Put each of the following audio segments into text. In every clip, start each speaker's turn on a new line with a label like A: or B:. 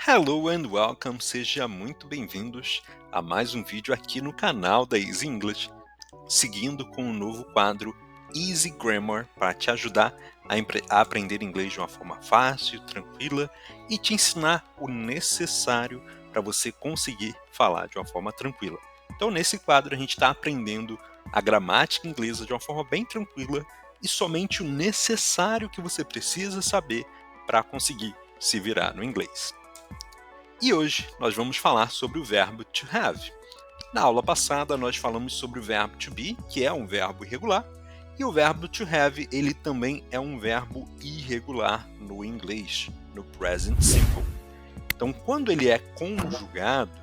A: Hello and welcome, sejam muito bem-vindos a mais um vídeo aqui no canal da Easy English, seguindo com um novo quadro Easy Grammar para te ajudar a aprender inglês de uma forma fácil, tranquila e te ensinar o necessário para você conseguir falar de uma forma tranquila. Então nesse quadro a gente está aprendendo a gramática inglesa de uma forma bem tranquila e somente o necessário que você precisa saber para conseguir se virar no inglês. E hoje nós vamos falar sobre o verbo to have. Na aula passada nós falamos sobre o verbo to be, que é um verbo irregular, e o verbo to have ele também é um verbo irregular no inglês, no present simple. Então quando ele é conjugado,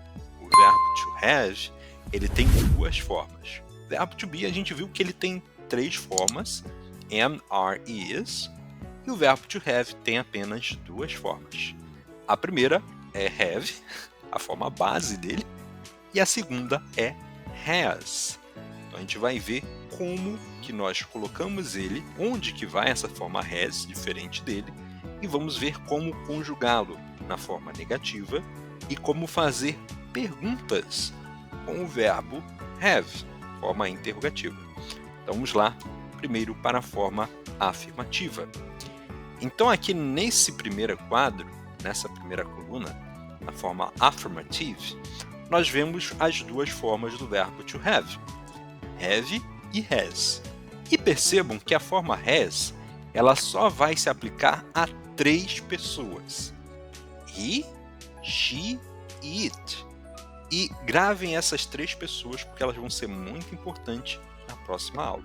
A: o verbo to have, ele tem duas formas. O verbo to be a gente viu que ele tem três formas, am, are e is, e o verbo to have tem apenas duas formas. A primeira é have, a forma base dele, e a segunda é has. Então a gente vai ver como que nós colocamos ele, onde que vai essa forma has, diferente dele, e vamos ver como conjugá-lo na forma negativa e como fazer perguntas com o verbo have, forma interrogativa. Então vamos lá, primeiro para a forma afirmativa. Então aqui nesse primeiro quadro, nessa primeira coluna, na forma affirmative, nós vemos as duas formas do verbo to have e has. E percebam que a forma has, ela só vai se aplicar a três pessoas. He, she e it. E gravem essas três pessoas porque elas vão ser muito importantes na próxima aula.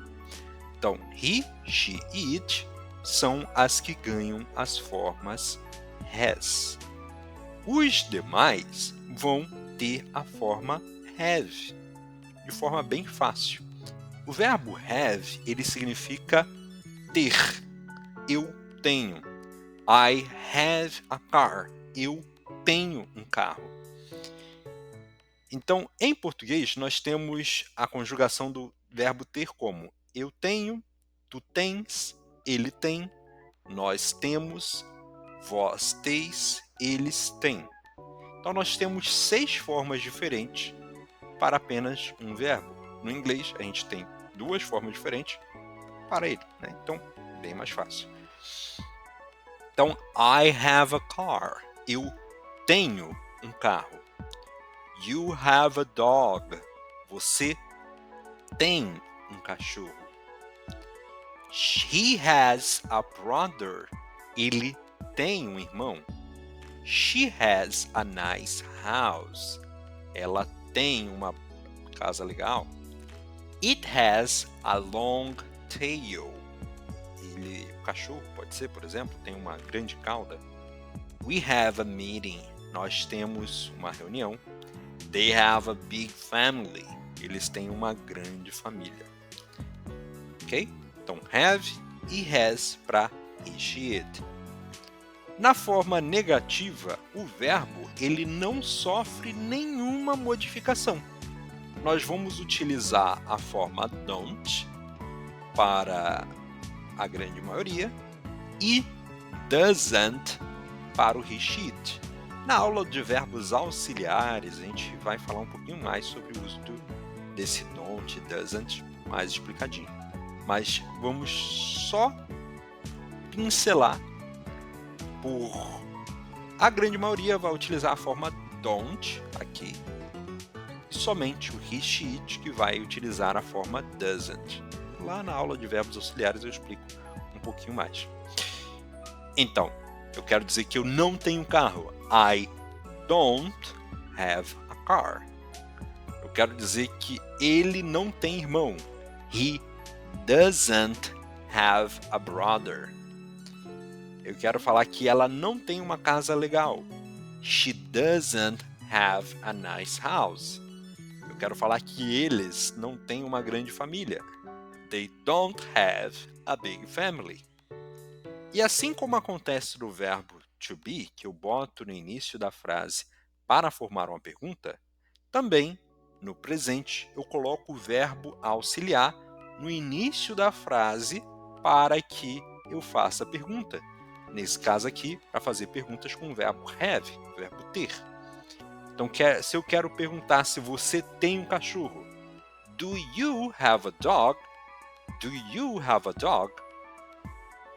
A: Então, he, she e it são as que ganham as formas has. Os demais vão ter a forma have, de forma bem fácil. O verbo have, ele significa ter. Eu tenho. I have a car. Eu tenho um carro. Então, em português, nós temos a conjugação do verbo ter como eu tenho, tu tens, ele tem, nós temos, vós teis, eles têm. Então nós temos 6 formas diferentes para apenas um verbo. No inglês a gente tem 2 formas diferentes para ele, né? Então bem mais fácil. Então I have a car. Eu tenho um carro. You have a dog. Você tem um cachorro. He has a brother. Ele tem um irmão. She has a nice house. Ela tem uma casa legal. It has a long tail. O cachorro pode ser, por exemplo, tem uma grande cauda. We have a meeting. Nós temos uma reunião. They have a big family. Eles têm uma grande família. Ok? Então, have e has para he, she, it. Na forma negativa, o verbo ele não sofre nenhuma modificação. Nós vamos utilizar a forma don't para a grande maioria e doesn't para o he, she, it. Na aula de verbos auxiliares, a gente vai falar um pouquinho mais sobre o uso desse don't e doesn't, mais explicadinho. Mas vamos só pincelar. Por a grande maioria vai utilizar a forma don't aqui, e somente o he, she, it que vai utilizar a forma doesn't. Lá na aula de verbos auxiliares eu explico um pouquinho mais. Então, eu quero dizer que eu não tenho carro. I don't have a car. Eu quero dizer que ele não tem irmão. He doesn't have a brother. Eu quero falar que ela não tem uma casa legal. She doesn't have a nice house. Eu quero falar que eles não têm uma grande família. They don't have a big family. E assim como acontece no verbo to be, que eu boto no início da frase para formar uma pergunta, também no presente eu coloco o verbo auxiliar no início da frase para que eu faça a pergunta. nesse caso aqui, para fazer perguntas com o verbo have, o verbo ter. Então, se eu quero perguntar se você tem um cachorro, do you have a dog? Do you have a dog?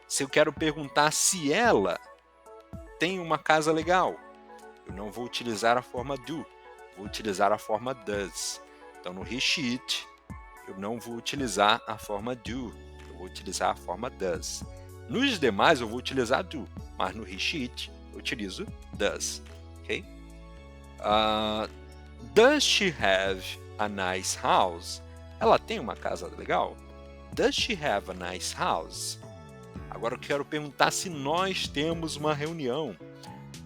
A: Se eu quero perguntar se ela tem uma casa legal, eu não vou utilizar a forma do, vou utilizar a forma does. Então, no he, she, it, eu não vou utilizar a forma do, eu vou utilizar a forma does. Nos demais, eu vou utilizar do, mas no he, she, it, eu utilizo does. Ok? Does she have a nice house? Ela tem uma casa legal? Does she have a nice house? Agora eu quero perguntar se nós temos uma reunião.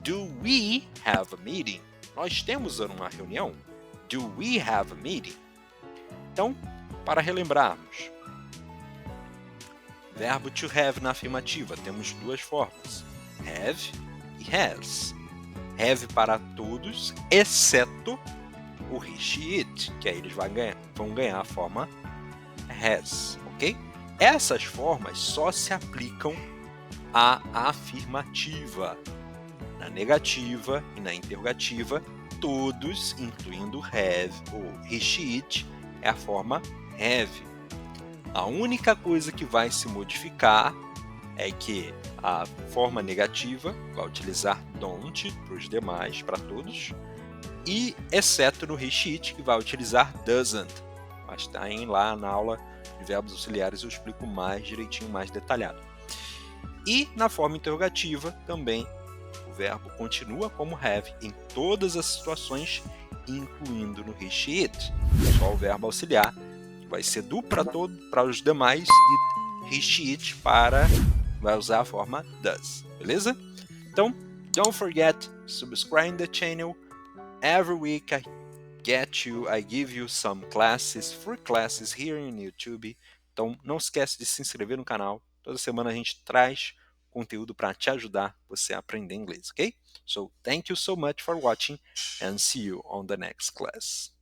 A: Do we have a meeting? Nós temos uma reunião? Do we have a meeting? Então, para relembrarmos, verbo to have na afirmativa, temos duas formas, have e has. Have para todos, exceto o he, she, it, que aí eles vão ganhar a forma has, ok? Essas formas só se aplicam à afirmativa. Na negativa e na interrogativa, todos, incluindo have ou he, she, it, é a forma have. A única coisa que vai se modificar é que a forma negativa vai utilizar don't para os demais, para todos, e exceto no he, she, it, que vai utilizar doesn't. Mas está lá na aula de verbos auxiliares eu explico mais direitinho, mais detalhado. E na forma interrogativa também o verbo continua como have em todas as situações, incluindo no he, she, it. Só o verbo auxiliar vai ser do para os demais e he, she, it vai usar a forma does, beleza? Então, don't forget, subscribe the channel. Every week I give you some classes, free classes here in YouTube. Então, não esquece de se inscrever no canal. Toda semana a gente traz conteúdo para te ajudar você a aprender inglês, ok? So, thank you so much for watching and see you on the next class.